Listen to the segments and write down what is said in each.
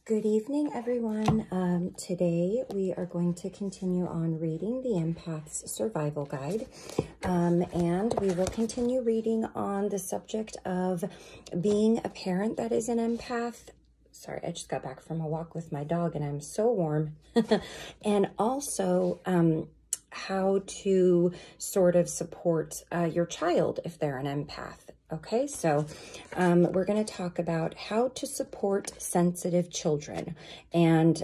Good evening, everyone. Today we are going to continue on reading the Empath's Survival Guide, and we will continue reading on the subject of being a parent that is an empath. Sorry, I just got back from a walk with my dog and I'm so warm. And also how to sort of support your child if they're an empath. Okay, so we're going to talk about how to support sensitive children. And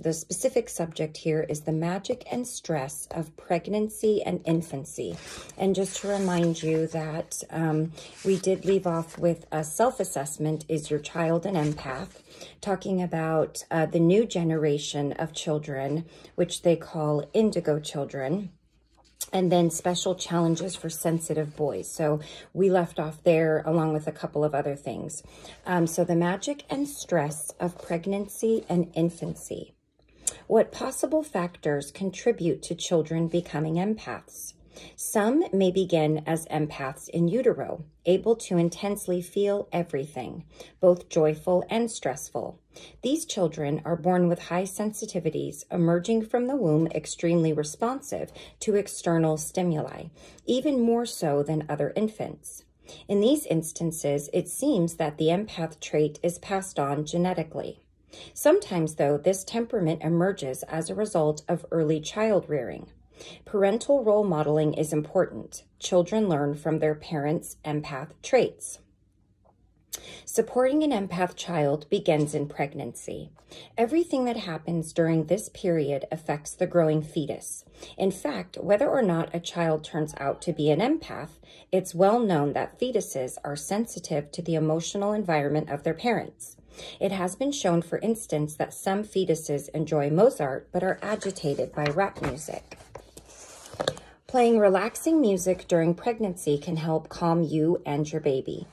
the specific subject here is the magic and stress of pregnancy and infancy. And just to remind you that we did leave off with a self-assessment, is your child an empath? Talking about the new generation of children, which they call indigo children. And then special challenges for sensitive boys. So we left off there along with a couple of other things. So the magic and stress of pregnancy and infancy. What possible factors contribute to children becoming empaths? Some may begin as empaths in utero, able to intensely feel everything, both joyful and stressful. These children are born with high sensitivities, emerging from the womb extremely responsive to external stimuli, even more so than other infants. In these instances, it seems that the empath trait is passed on genetically. Sometimes, though, this temperament emerges as a result of early child rearing. Parental role modeling is important. Children learn from their parents' empath traits. Supporting an empath child begins in pregnancy. Everything that happens during this period affects the growing fetus. In fact, whether or not a child turns out to be an empath, it's well known that fetuses are sensitive to the emotional environment of their parents. It has been shown, for instance, that some fetuses enjoy Mozart but are agitated by rap music. Playing relaxing music during pregnancy can help calm you and your baby.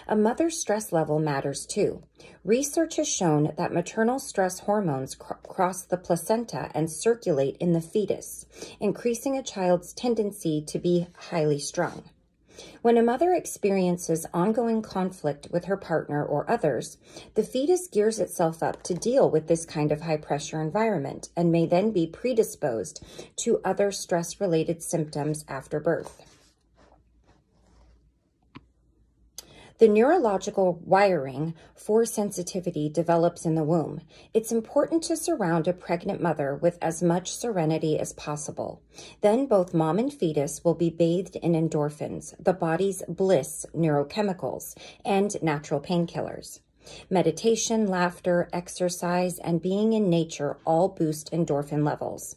A mother's stress level matters too. Research has shown that maternal stress hormones cross the placenta and circulate in the fetus, increasing a child's tendency to be highly strung. When a mother experiences ongoing conflict with her partner or others, the fetus gears itself up to deal with this kind of high-pressure environment and may then be predisposed to other stress-related symptoms after birth. The neurological wiring for sensitivity develops in the womb. It's important to surround a pregnant mother with as much serenity as possible. Then both mom and fetus will be bathed in endorphins, the body's bliss neurochemicals, and natural painkillers. Meditation, laughter, exercise, and being in nature all boost endorphin levels.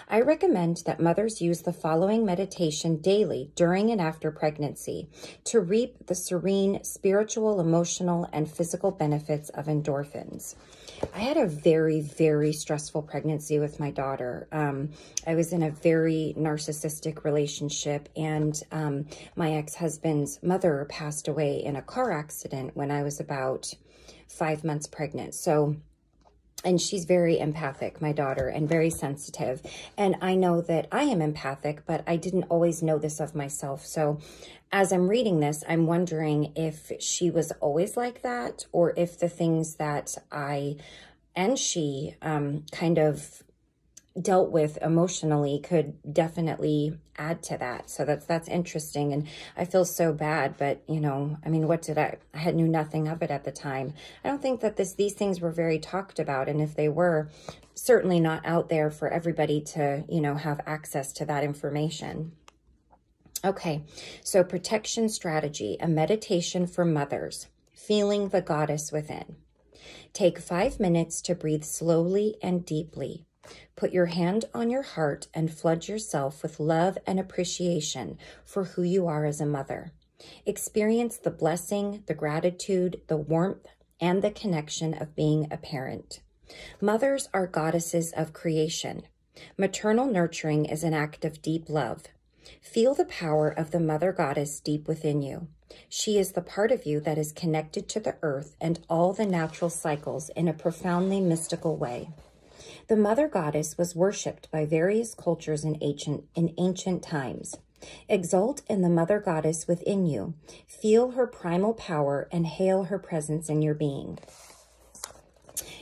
I recommend that mothers use the following meditation daily during and after pregnancy to reap the serene spiritual, emotional, and physical benefits of endorphins. I had a very, very stressful pregnancy with my daughter. I was in a very narcissistic relationship, and my ex-husband's mother passed away in a car accident when I was about 5 months pregnant. And she's very empathic, my daughter, and very sensitive. And I know that I am empathic, but I didn't always know this of myself. So as I'm reading this, I'm wondering if she was always like that, or if the things that I and she kind of dealt with emotionally could definitely add to that. So that's interesting. And I feel so bad, but you know, I mean, I knew nothing of it at the time. I don't think that these things were very talked about. And if they were, certainly not out there for everybody to, you know, have access to that information. Okay. So protection strategy, a meditation for mothers, feeling the goddess within. Take 5 minutes to breathe slowly and deeply. Put your hand on your heart and flood yourself with love and appreciation for who you are as a mother. Experience the blessing, the gratitude, the warmth, and the connection of being a parent. Mothers are goddesses of creation. Maternal nurturing is an act of deep love. Feel the power of the mother goddess deep within you. She is the part of you that is connected to the earth and all the natural cycles in a profoundly mystical way. The mother goddess was worshipped by various cultures in ancient times. Exult in the mother goddess within you. Feel her primal power and hail her presence in your being.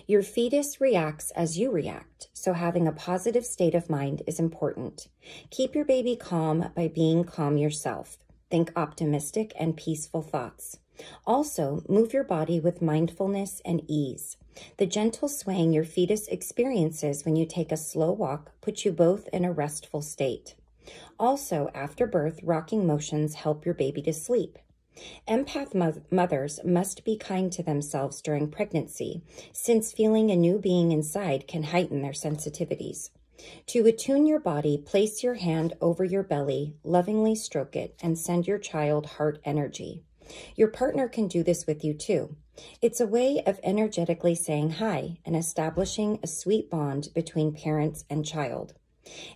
Your fetus reacts as you react, so having a positive state of mind is important. Keep your baby calm by being calm yourself. Think optimistic and peaceful thoughts. Also, move your body with mindfulness and ease. The gentle swaying your fetus experiences when you take a slow walk puts you both in a restful state. Also, after birth, rocking motions help your baby to sleep. Empath mothers must be kind to themselves during pregnancy, since feeling a new being inside can heighten their sensitivities. To attune your body, place your hand over your belly, lovingly stroke it, and send your child heart energy. Your partner can do this with you too. It's a way of energetically saying hi and establishing a sweet bond between parents and child.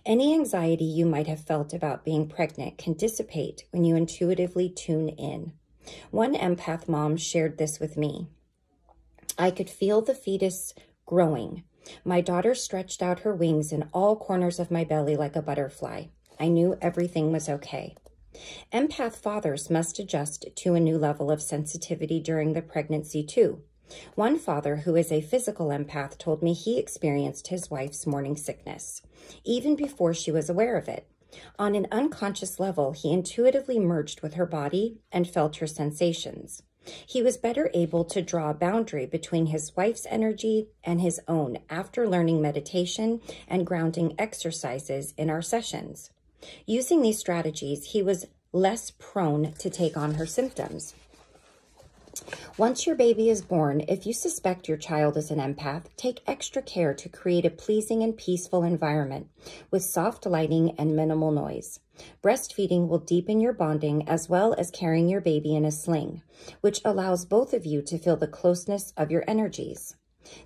Any anxiety you might have felt about being pregnant can dissipate when you intuitively tune in. One empath mom shared this with me. I could feel the fetus growing. My daughter stretched out her wings in all corners of my belly like a butterfly. I knew everything was okay. Empath fathers must adjust to a new level of sensitivity during the pregnancy too. One father who is a physical empath told me he experienced his wife's morning sickness, even before she was aware of it. On an unconscious level, he intuitively merged with her body and felt her sensations. He was better able to draw a boundary between his wife's energy and his own after learning meditation and grounding exercises in our sessions. Using these strategies, he was less prone to take on her symptoms. Once your baby is born, if you suspect your child is an empath, take extra care to create a pleasing and peaceful environment with soft lighting and minimal noise. Breastfeeding will deepen your bonding as well as carrying your baby in a sling, which allows both of you to feel the closeness of your energies.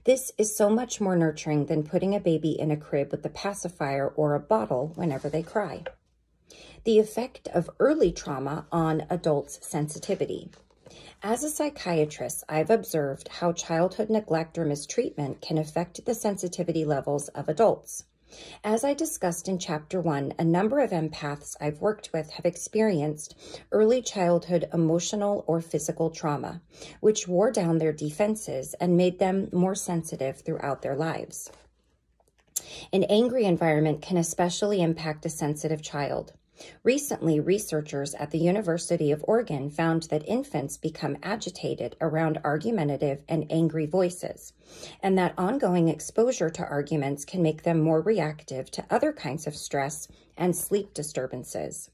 This is so much more nurturing than putting a baby in a crib with a pacifier or a bottle whenever they cry. The effect of early trauma on adults' sensitivity. As a psychiatrist, I've observed how childhood neglect or mistreatment can affect the sensitivity levels of adults. As I discussed in Chapter 1, a number of empaths I've worked with have experienced early childhood emotional or physical trauma, which wore down their defenses and made them more sensitive throughout their lives. An angry environment can especially impact a sensitive child. Recently, researchers at the University of Oregon found that infants become agitated around argumentative and angry voices, and that ongoing exposure to arguments can make them more reactive to other kinds of stress and sleep disturbances.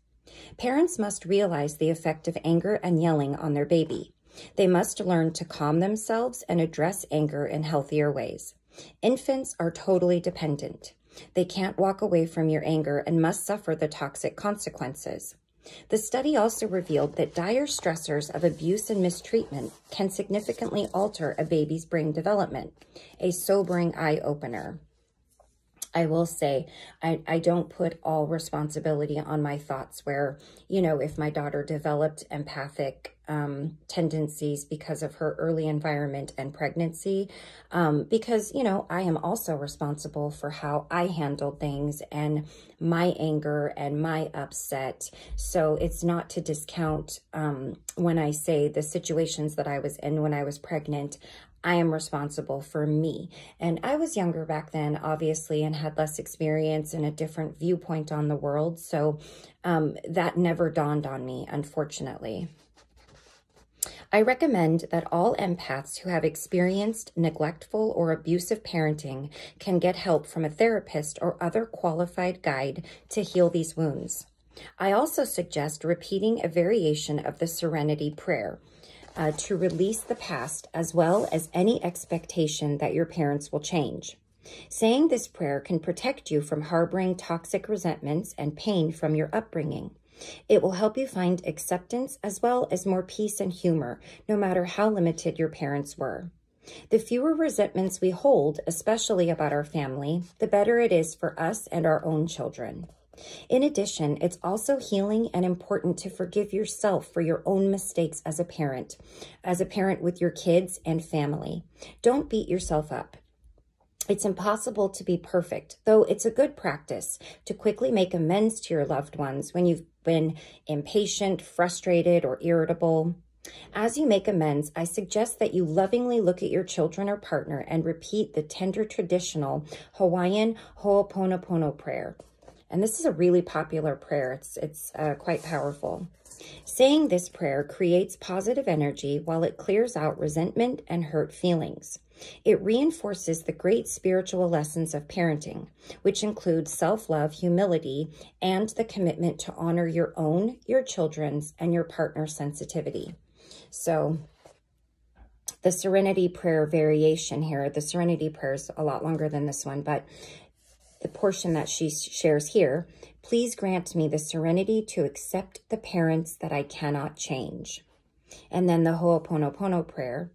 Parents must realize the effect of anger and yelling on their baby. They must learn to calm themselves and address anger in healthier ways. Infants are totally dependent. They can't walk away from your anger and must suffer the toxic consequences. The study also revealed that dire stressors of abuse and mistreatment can significantly alter a baby's brain development, a sobering eye-opener. I will say, I don't put all responsibility on my thoughts where, if my daughter developed empathic tendencies because of her early environment and pregnancy, because, I am also responsible for how I handled things and my anger and my upset. So it's not to discount when I say the situations that I was in when I was pregnant. I am responsible for me. And I was younger back then, obviously, and had less experience and a different viewpoint on the world. So that never dawned on me, unfortunately. I recommend that all empaths who have experienced neglectful or abusive parenting can get help from a therapist or other qualified guide to heal these wounds. I also suggest repeating a variation of the Serenity Prayer, to release the past as well as any expectation that your parents will change. Saying this prayer can protect you from harboring toxic resentments and pain from your upbringing. It will help you find acceptance as well as more peace and humor, no matter how limited your parents were. The fewer resentments we hold, especially about our family, the better it is for us and our own children. In addition, it's also healing and important to forgive yourself for your own mistakes as a parent with your kids and family. Don't beat yourself up. It's impossible to be perfect, though it's a good practice to quickly make amends to your loved ones when you've been impatient, frustrated, or irritable. As you make amends, I suggest that you lovingly look at your children or partner and repeat the tender traditional Hawaiian Ho'oponopono prayer. And this is a really popular prayer. It's quite powerful. Saying this prayer creates positive energy while it clears out resentment and hurt feelings. It reinforces the great spiritual lessons of parenting, which include self-love, humility, and the commitment to honor your own, your children's, and your partner's sensitivity. So the Serenity Prayer variation here, the Serenity Prayer is a lot longer than this one, but the portion that she shares here, please grant me the serenity to accept the parents that I cannot change. And then the Ho'oponopono prayer,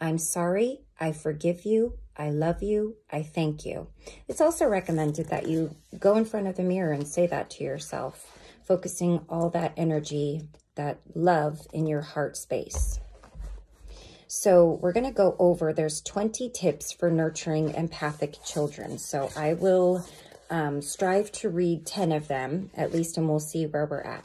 I'm sorry, I forgive you, I love you, I thank you. It's also recommended that you go in front of the mirror and say that to yourself, focusing all that energy, that love in your heart space. So we're going to go over, there's 20 tips for nurturing empathic children. So I will strive to read 10 of them, at least, and we'll see where we're at.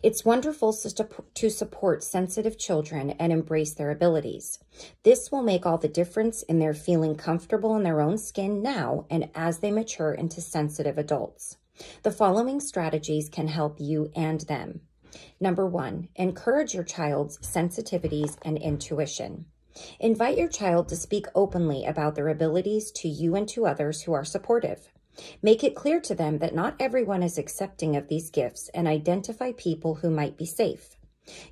It's wonderful to support sensitive children and embrace their abilities. This will make all the difference in their feeling comfortable in their own skin now and as they mature into sensitive adults. The following strategies can help you and them. Number 1, encourage your child's sensitivities and intuition. Invite your child to speak openly about their abilities to you and to others who are supportive. Make it clear to them that not everyone is accepting of these gifts and identify people who might be safe.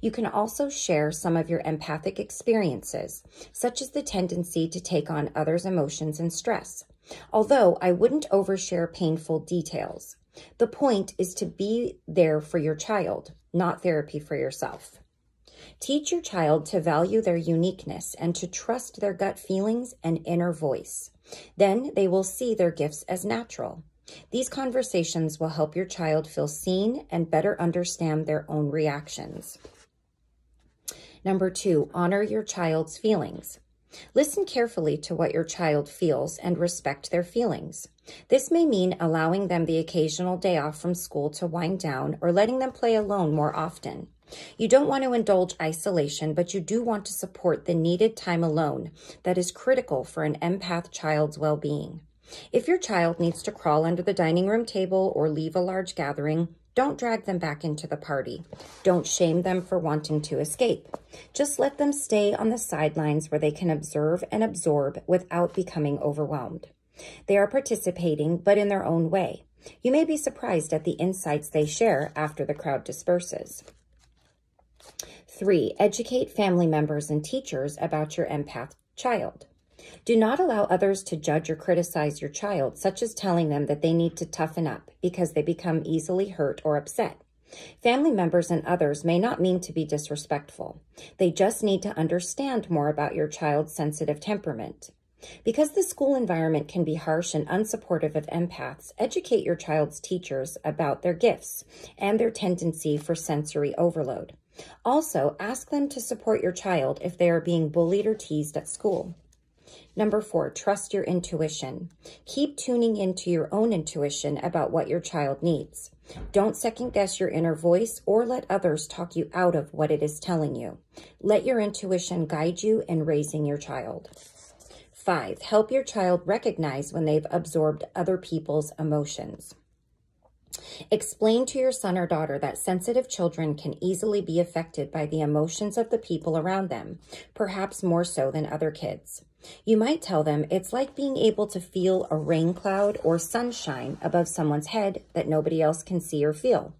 You can also share some of your empathic experiences, such as the tendency to take on others' emotions and stress. Although I wouldn't overshare painful details. The point is to be there for your child, not therapy for yourself. Teach your child to value their uniqueness and to trust their gut feelings and inner voice. Then they will see their gifts as natural. These conversations will help your child feel seen and better understand their own reactions. Number 2, honor your child's feelings. Listen carefully to what your child feels and respect their feelings. This may mean allowing them the occasional day off from school to wind down or letting them play alone more often. You don't want to indulge isolation, but you do want to support the needed time alone that is critical for an empath child's well-being. If your child needs to crawl under the dining room table or leave a large gathering, don't drag them back into the party. Don't shame them for wanting to escape. Just let them stay on the sidelines where they can observe and absorb without becoming overwhelmed. They are participating, but in their own way. You may be surprised at the insights they share after the crowd disperses. 3, educate family members and teachers about your empath child. Do not allow others to judge or criticize your child, such as telling them that they need to toughen up because they become easily hurt or upset. Family members and others may not mean to be disrespectful. They just need to understand more about your child's sensitive temperament. Because the school environment can be harsh and unsupportive of empaths, educate your child's teachers about their gifts and their tendency for sensory overload. Also, ask them to support your child if they are being bullied or teased at school. Number 4, trust your intuition. Keep tuning into your own intuition about what your child needs. Don't second guess your inner voice or let others talk you out of what it is telling you. Let your intuition guide you in raising your child. 5, help your child recognize when they've absorbed other people's emotions. Explain to your son or daughter that sensitive children can easily be affected by the emotions of the people around them, perhaps more so than other kids. You might tell them it's like being able to feel a rain cloud or sunshine above someone's head that nobody else can see or feel.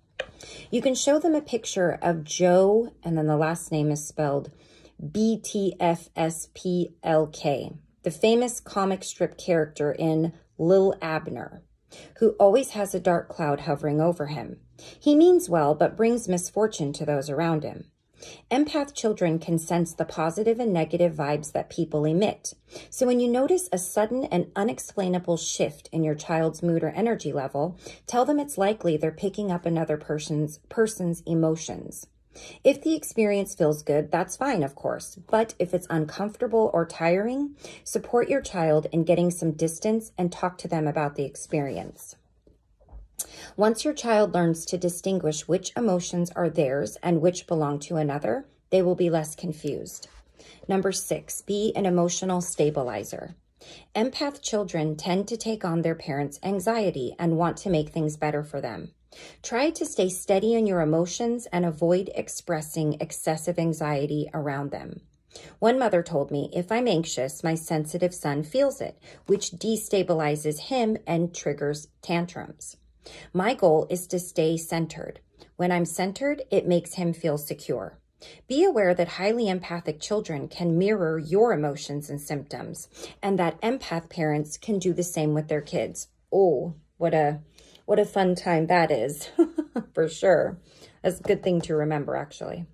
You can show them a picture of Joe, and then the last name is spelled BTFSPLK, the famous comic strip character in Lil Abner, who always has a dark cloud hovering over him. He means well, but brings misfortune to those around him. Empath children can sense the positive and negative vibes that people emit. So when you notice a sudden and unexplainable shift in your child's mood or energy level, tell them it's likely they're picking up another person's emotions. If the experience feels good, that's fine, of course. But if it's uncomfortable or tiring, support your child in getting some distance and talk to them about the experience. Once your child learns to distinguish which emotions are theirs and which belong to another, they will be less confused. Number 6, be an emotional stabilizer. Empath children tend to take on their parents' anxiety and want to make things better for them. Try to stay steady in your emotions and avoid expressing excessive anxiety around them. One mother told me, if I'm anxious, my sensitive son feels it, which destabilizes him and triggers tantrums. My goal is to stay centered. When I'm centered, it makes him feel secure. Be aware that highly empathic children can mirror your emotions and symptoms, and that empath parents can do the same with their kids. Oh, what a fun time that is, for sure. That's a good thing to remember, actually.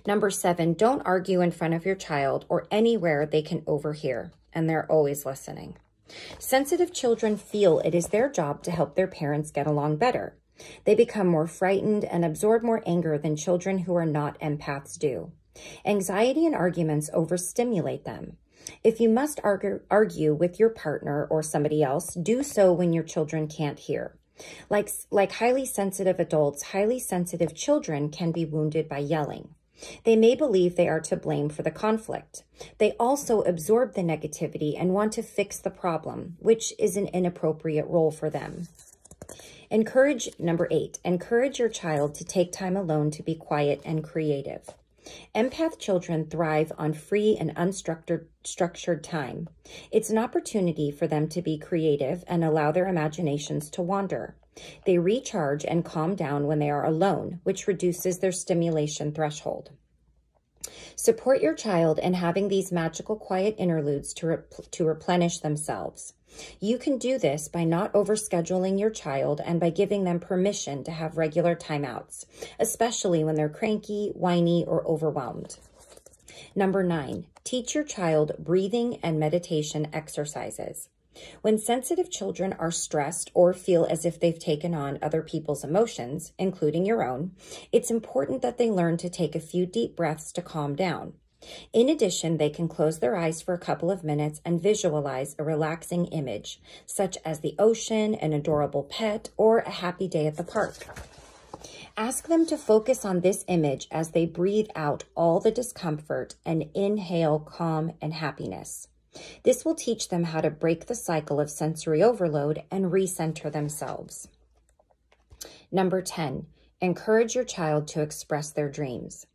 Number 7, don't argue in front of your child or anywhere they can overhear, and they're always listening. Sensitive children feel it is their job to help their parents get along better. They become more frightened and absorb more anger than children who are not empaths do. Anxiety and arguments overstimulate them. If you must argue with your partner or somebody else, do so when your children can't hear. Like highly sensitive adults, highly sensitive children can be wounded by yelling. They may believe they are to blame for the conflict. They also absorb the negativity and want to fix the problem, which is an inappropriate role for them. Number 8, encourage your child to take time alone to be quiet and creative. Empath children thrive on free and unstructured time. It's an opportunity for them to be creative and allow their imaginations to wander. They recharge and calm down when they are alone, which reduces their stimulation threshold. Support your child in having these magical quiet interludes to replenish themselves. You can do this by not overscheduling your child and by giving them permission to have regular timeouts, especially when they're cranky, whiny, or overwhelmed. Number 9, teach your child breathing and meditation exercises. When sensitive children are stressed or feel as if they've taken on other people's emotions, including your own, it's important that they learn to take a few deep breaths to calm down. In addition, they can close their eyes for a couple of minutes and visualize a relaxing image, such as the ocean, an adorable pet, or a happy day at the park. Ask them to focus on this image as they breathe out all the discomfort and inhale calm and happiness. This will teach them how to break the cycle of sensory overload and recenter themselves. Number 10, encourage your child to express their dreams.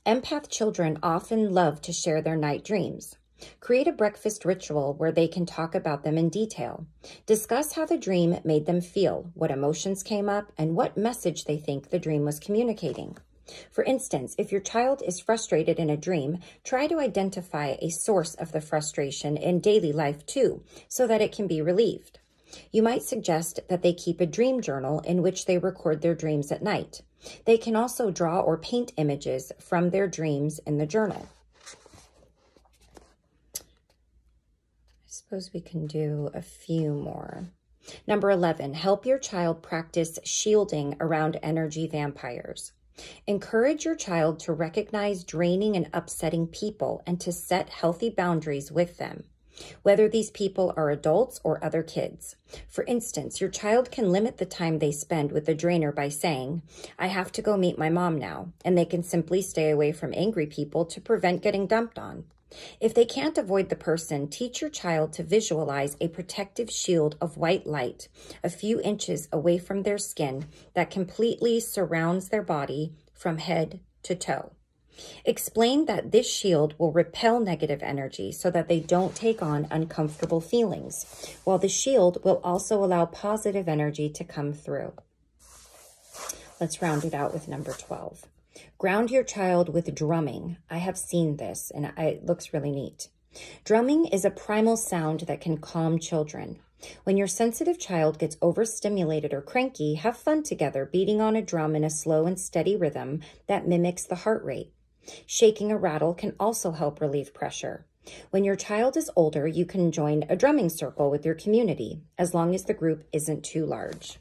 Empath children often love to share their night dreams. Create a breakfast ritual where they can talk about them in detail. Discuss how the dream made them feel, what emotions came up, and what message they think the dream was communicating. For instance, if your child is frustrated in a dream, try to identify a source of the frustration in daily life too, so that it can be relieved. You might suggest that they keep a dream journal in which they record their dreams at night. They can also draw or paint images from their dreams in the journal. I suppose we can do a few more. Number 11, help your child practice shielding around energy vampires. Encourage your child to recognize draining and upsetting people and to set healthy boundaries with them, whether these people are adults or other kids. For instance, your child can limit the time they spend with the drainer by saying, "I have to go meet my mom now," and they can simply stay away from angry people to prevent getting dumped on. If they can't avoid the person, teach your child to visualize a protective shield of white light a few inches away from their skin that completely surrounds their body from head to toe. Explain that this shield will repel negative energy so that they don't take on uncomfortable feelings, while the shield will also allow positive energy to come through. Let's round it out with number 12. Ground your child with drumming. I have seen this, and it looks really neat. Drumming is a primal sound that can calm children. When your sensitive child gets overstimulated or cranky, have fun together, beating on a drum in a slow and steady rhythm that mimics the heart rate. Shaking a rattle can also help relieve pressure. When your child is older, you can join a drumming circle with your community, as long as the group isn't too large.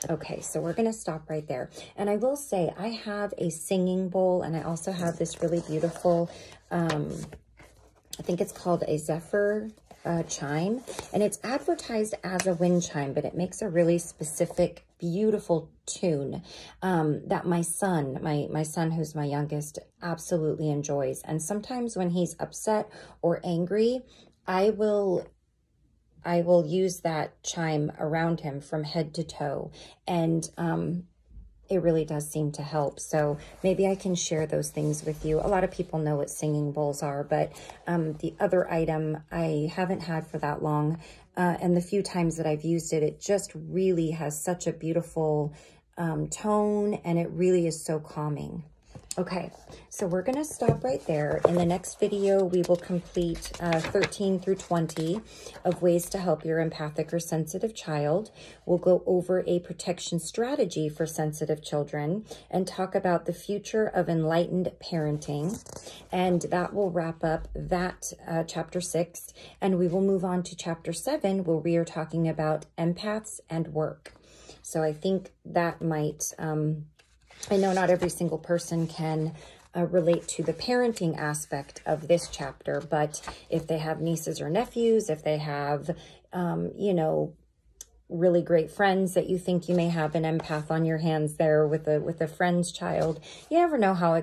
Okay, so we're going to stop right there. And I will say, I have a singing bowl, and I also have this really beautiful I think it's called a Zephyr chime, and it's advertised as a wind chime, but it makes a really specific, beautiful tune that my son, my son who's my youngest, absolutely enjoys. And sometimes when he's upset or angry, I will use that chime around him from head to toe, and it really does seem to help. So maybe I can share those things with you. A lot of people know what singing bowls are, but the other item I haven't had for that long. And the few times that I've used it, it just really has such a beautiful tone, and it really is so calming. Okay, so we're going to stop right there. In the next video, we will complete 13 through 20 of ways to help your empathic or sensitive child. We'll go over a protection strategy for sensitive children and talk about the future of enlightened parenting. And that will wrap up that chapter 6. And we will move on to chapter 7, where we are talking about empaths and work. So I think that might... I know not every single person can relate to the parenting aspect of this chapter, but if they have nieces or nephews, if they have, you know, really great friends that you think you may have an empath on your hands there with a friend's child, you never know how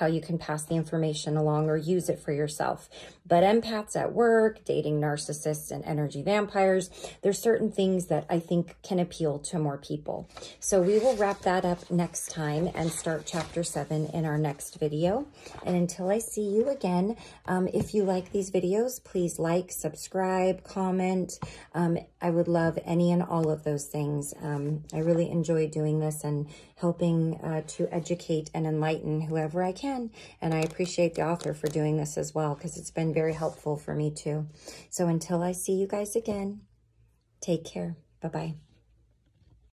you can pass the information along or use it for yourself. But empaths at work, dating narcissists and energy vampires, there's certain things that I think can appeal to more people. So we will wrap that up next time and start chapter 7 in our next video. And until I see you again, if you like these videos, please like, subscribe, comment. I would love any and all of those things. I really enjoy doing this and helping to educate and enlighten whoever I can. And I appreciate the author for doing this as well, because it's been very helpful for me too. So until I see you guys again, take care. Bye-bye.